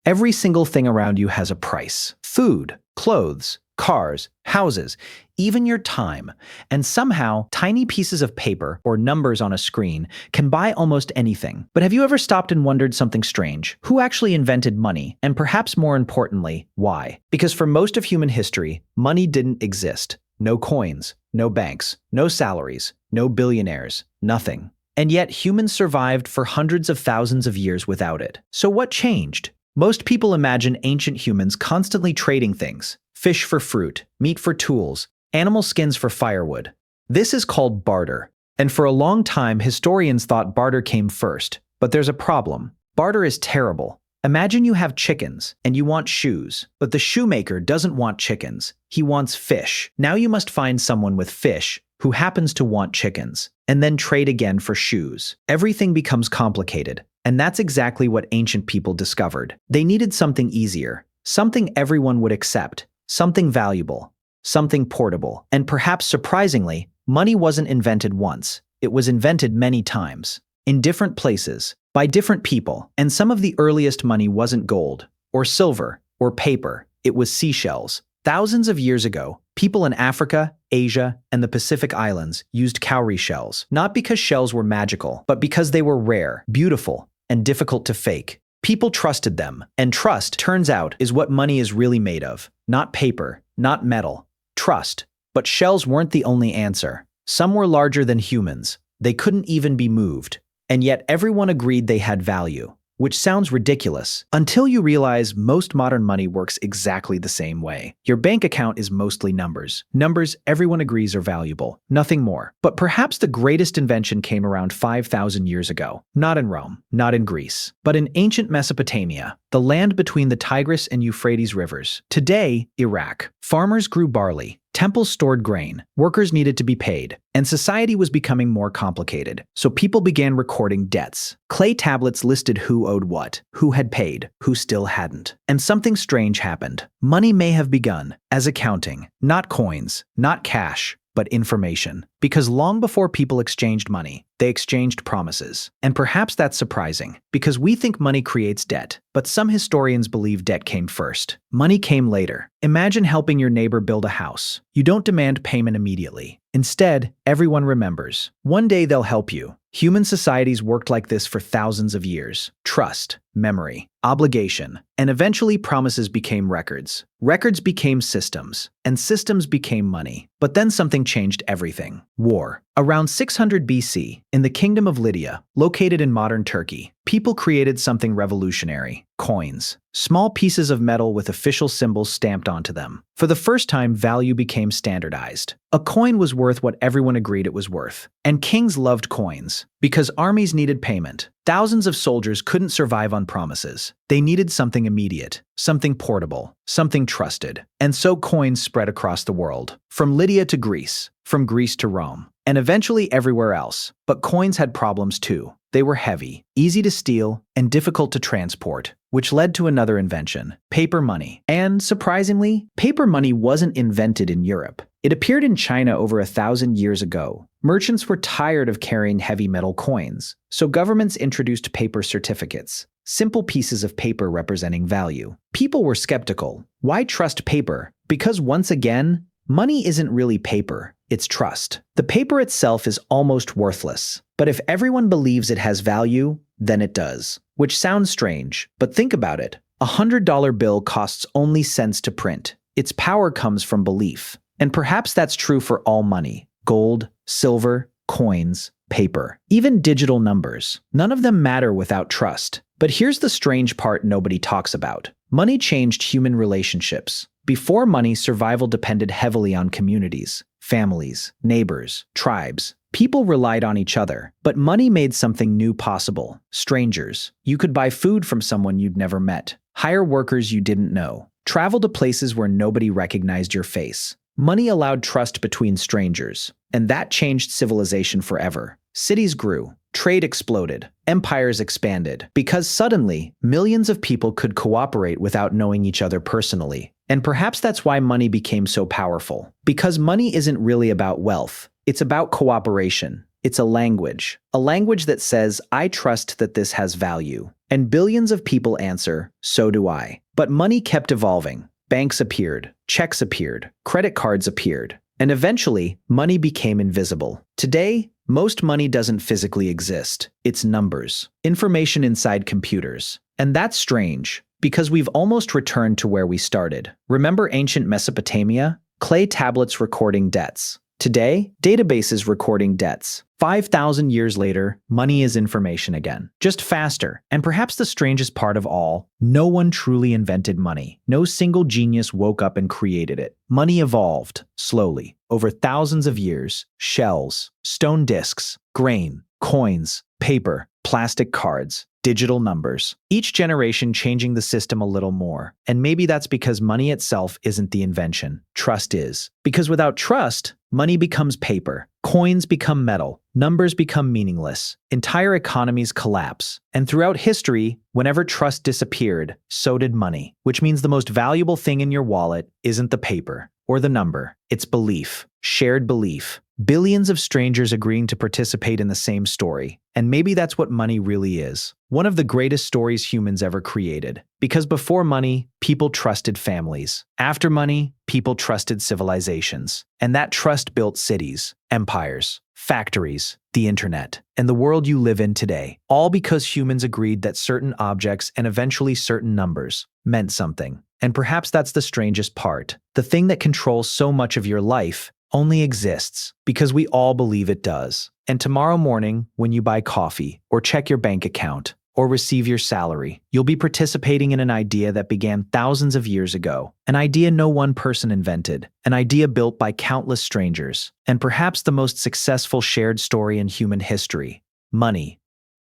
Every single thing around you has a price. Food, clothes, cars, houses, even your time. And somehow, tiny pieces of paper or numbers on a screen can buy almost anything. But have you ever stopped and wondered something strange? Who actually invented money? And perhaps more importantly, why? Because for most of human history, money didn't exist. No coins, no banks, no salaries, no billionaires, nothing. And yet humans survived for hundreds of thousands of years without it. So what changed? Most people imagine ancient humans constantly trading things. Fish for fruit, meat for tools, animal skins for firewood. This is called barter. And for a long time, historians thought barter came first. But there's a problem. Barter is terrible. Imagine you have chickens and you want shoes, but the shoemaker doesn't want chickens. He wants fish. Now you must find someone with fish who happens to want chickens, and then trade again for shoes. Everything becomes complicated, and that's exactly what ancient people discovered. They needed something easier, something everyone would accept, something valuable, something portable. And perhaps surprisingly, money wasn't invented once. It was invented many times, in different places, by different people. And some of the earliest money wasn't gold, or silver, or paper. It was seashells. Thousands of years ago, people in Africa, Asia, and the Pacific Islands used cowrie shells, not because shells were magical, but because they were rare, beautiful, and difficult to fake. People trusted them, and trust, turns out, is what money is really made of. Not paper, not metal. Trust. But shells weren't the only answer. Some were larger than humans. They couldn't even be moved. And yet everyone agreed they had value. Which sounds ridiculous, until you realize most modern money works exactly the same way. Your bank account is mostly numbers. Numbers everyone agrees are valuable, nothing more. But perhaps the greatest invention came around 5,000 years ago. Not in Rome, not in Greece, but in ancient Mesopotamia, the land between the Tigris and Euphrates rivers. Today, Iraq. Farmers grew barley. Temples stored grain, workers needed to be paid, and society was becoming more complicated, so people began recording debts. Clay tablets listed who owed what, who had paid, who still hadn't. And something strange happened. Money may have begun as accounting, not coins, not cash, but information. Because long before people exchanged money, they exchanged promises. And perhaps that's surprising, because we think money creates debt, but some historians believe debt came first. Money came later. Imagine helping your neighbor build a house. You don't demand payment immediately. Instead, everyone remembers. One day they'll help you. Human societies worked like this for thousands of years. Trust, memory, obligation, and eventually promises became records. Records became systems, and systems became money. But then something changed everything. War. Around 600 BC, in the Kingdom of Lydia, located in modern Turkey, people created something revolutionary: coins. Small pieces of metal with official symbols stamped onto them. For the first time, value became standardized. A coin was worth what everyone agreed it was worth. And kings loved coins, because armies needed payment. Thousands of soldiers couldn't survive on promises. They needed something immediate, something portable, something trusted. And so coins spread across the world, from Lydia to Greece, from Greece to Rome, and eventually everywhere else. But coins had problems too. They were heavy, easy to steal, and difficult to transport, which led to another invention: paper money. And surprisingly, paper money wasn't invented in Europe. It appeared in China over 1,000 years ago. Merchants were tired of carrying heavy metal coins, so governments introduced paper certificates, simple pieces of paper representing value. People were skeptical. Why trust paper? Because once again, money isn't really paper, it's trust. The paper itself is almost worthless. But if everyone believes it has value, then it does. Which sounds strange, but think about it. A $100 bill costs only cents to print. Its power comes from belief. And perhaps that's true for all money: gold, silver, coins, paper, even digital numbers. None of them matter without trust. But here's the strange part nobody talks about. Money changed human relationships. Before money, survival depended heavily on communities, families, neighbors, tribes. People relied on each other. But money made something new possible: strangers. You could buy food from someone you'd never met, hire workers you didn't know, travel to places where nobody recognized your face. Money allowed trust between strangers, and that changed civilization forever. Cities grew, trade exploded, empires expanded, because suddenly, millions of people could cooperate without knowing each other personally. And perhaps that's why money became so powerful. Because money isn't really about wealth, it's about cooperation. It's a language that says, I trust that this has value. And billions of people answer, so do I. But money kept evolving. Banks appeared, checks appeared, credit cards appeared, and eventually, money became invisible. Today, most money doesn't physically exist. It's numbers, information inside computers. And that's strange, because we've almost returned to where we started. Remember ancient Mesopotamia? Clay tablets recording debts. Today, databases recording debts. 5,000 years later, money is information again, just faster. And perhaps the strangest part of all, no one truly invented money. No single genius woke up and created it. Money evolved, slowly, over thousands of years. Shells, stone discs, grain, coins, paper, plastic cards, digital numbers. Each generation changing the system a little more. And maybe that's because money itself isn't the invention. Trust is. Because without trust, money becomes paper. Coins become metal. Numbers become meaningless. Entire economies collapse. And throughout history, whenever trust disappeared, so did money. Which means the most valuable thing in your wallet isn't the paper or the number. It's belief. Shared belief. Billions of strangers agreeing to participate in the same story. And maybe that's what money really is. One of the greatest stories humans ever created. Because before money, people trusted families. After money, people trusted civilizations. And that trust built cities, empires, factories, the internet, and the world you live in today. All because humans agreed that certain objects and eventually certain numbers meant something. And perhaps that's the strangest part. The thing that controls so much of your life only exists because we all believe it does. And tomorrow morning, when you buy coffee, or check your bank account, or receive your salary, you'll be participating in an idea that began thousands of years ago. An idea no one person invented. An idea built by countless strangers. And perhaps the most successful shared story in human history. Money.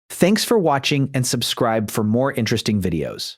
Thanks for watching and subscribe for more interesting videos.